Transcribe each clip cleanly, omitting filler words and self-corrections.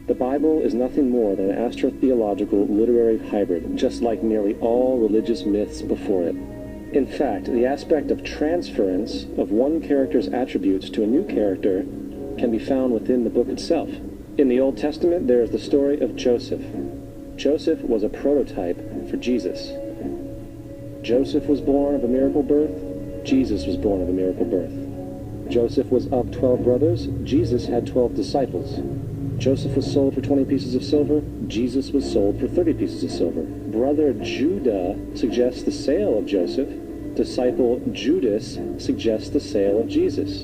The Bible is nothing more than an astrotheological literary hybrid, just like nearly all religious myths before it. In fact, the aspect of transference of one character's attributes to a new character can be found within the book itself. In the Old Testament, there is the story of Joseph. Joseph was a prototype for Jesus. Joseph was born of a miracle birth. Jesus was born of a miracle birth. Joseph was of 12 brothers. Jesus had 12 disciples. Joseph was sold for 20 pieces of silver. Jesus was sold for 30 pieces of silver. Brother Judah suggests the sale of Joseph. Disciple Judas suggests the sale of Jesus.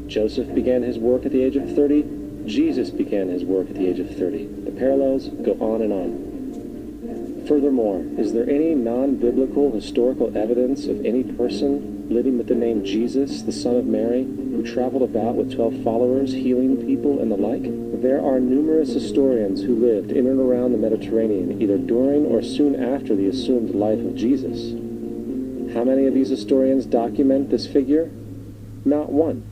Joseph began his work at the age of 30. Jesus began his work at the age of 30. The parallels go on and on. Furthermore, is there any non-biblical historical evidence of any person living with the name Jesus, the son of Mary, who traveled about with 12 followers, healing people and the like? There are numerous historians who lived in and around the Mediterranean, either during or soon after the assumed life of Jesus. How many of these historians document this figure? Not one.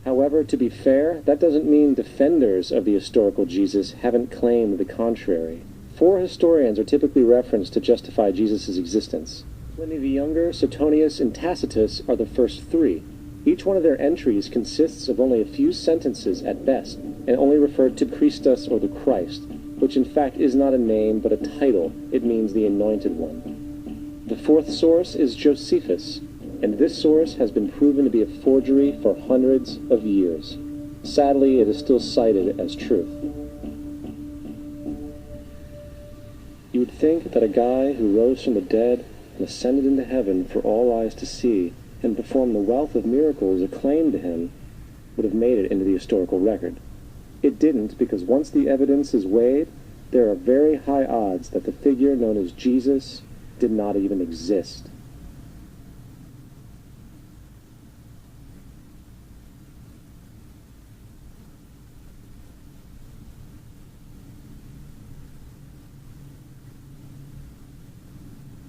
However, to be fair, that doesn't mean defenders of the historical Jesus haven't claimed the contrary. 4 historians are typically referenced to justify Jesus' existence. Pliny the Younger, Suetonius, and Tacitus are the first 3. Each one of their entries consists of only a few sentences at best, and only referred to Christus or the Christ, which in fact is not a name but a title. It means the Anointed One. The 4th source is Josephus, and this source has been proven to be a forgery for hundreds of years. Sadly, it is still cited as truth. You would think that a guy who rose from the dead and ascended into heaven for all eyes to see and performed the wealth of miracles acclaimed to him would have made it into the historical record. It didn't, because once the evidence is weighed, there are very high odds that the figure known as Jesus did not even exist.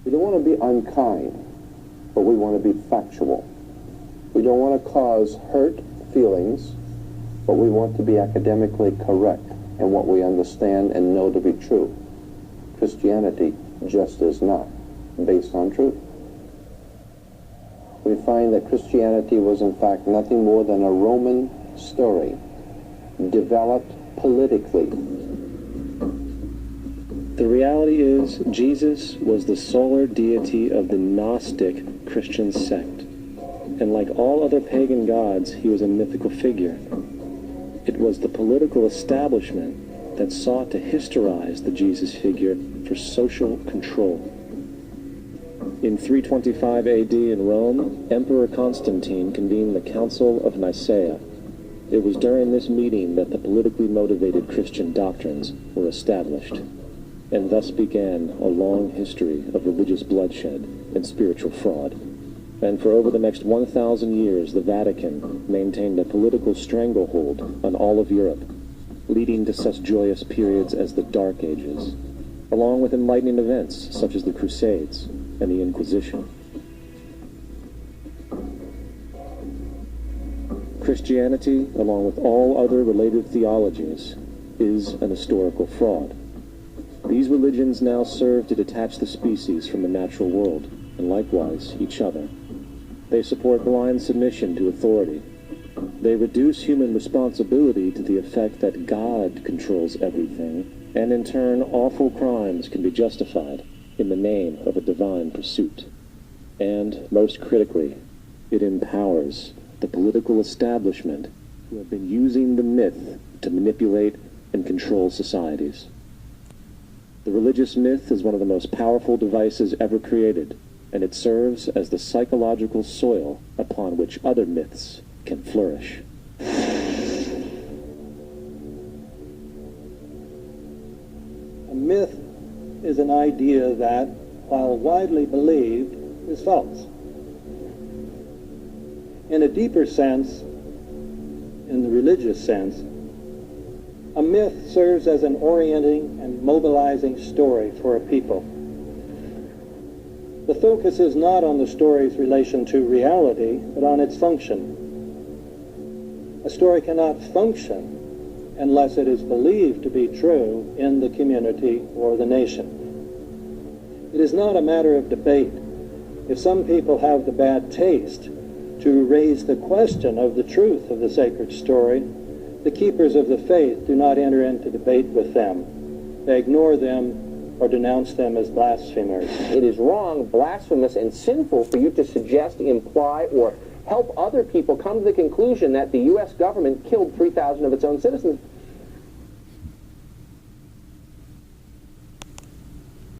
We don't want to be unkind, but we want to be factual. We don't want to cause hurt feelings, but we want to be academically correct in what we understand and know to be true. Christianity just is not based on truth. We find that Christianity was in fact nothing more than a Roman story developed politically. The reality is, Jesus was the solar deity of the Gnostic Christian sect. And like all other pagan gods, he was a mythical figure. It was the political establishment that sought to historize the Jesus figure for social control. In 325 AD in Rome, Emperor Constantine convened the Council of Nicaea. It was during this meeting that the politically motivated Christian doctrines were established. And thus began a long history of religious bloodshed and spiritual fraud. And for over the next 1,000 years, the Vatican maintained a political stranglehold on all of Europe, leading to such joyous periods as the Dark Ages, along with enlightening events such as the Crusades and the Inquisition. Christianity, along with all other related theologies, is an historical fraud. These religions now serve to detach the species from the natural world, and likewise each other. They support blind submission to authority. They reduce human responsibility to the effect that God controls everything, and in turn awful crimes can be justified in the name of a divine pursuit. And, most critically, it empowers the political establishment who have been using the myth to manipulate and control societies. The religious myth is one of the most powerful devices ever created, and it serves as the psychological soil upon which other myths can flourish. A myth is an idea that, while widely believed, is false. In a deeper sense, in the religious sense, a myth serves as an orienting and mobilizing story for a people. The focus is not on the story's relation to reality, but on its function. A story cannot function unless it is believed to be true in the community or the nation. It is not a matter of debate. If some people have the bad taste to raise the question of the truth of the sacred story, the keepers of the faith do not enter into debate with them. They ignore them or denounce them as blasphemers. It is wrong, blasphemous, and sinful for you to suggest, imply, or help other people come to the conclusion that the U.S. government killed 3,000 of its own citizens.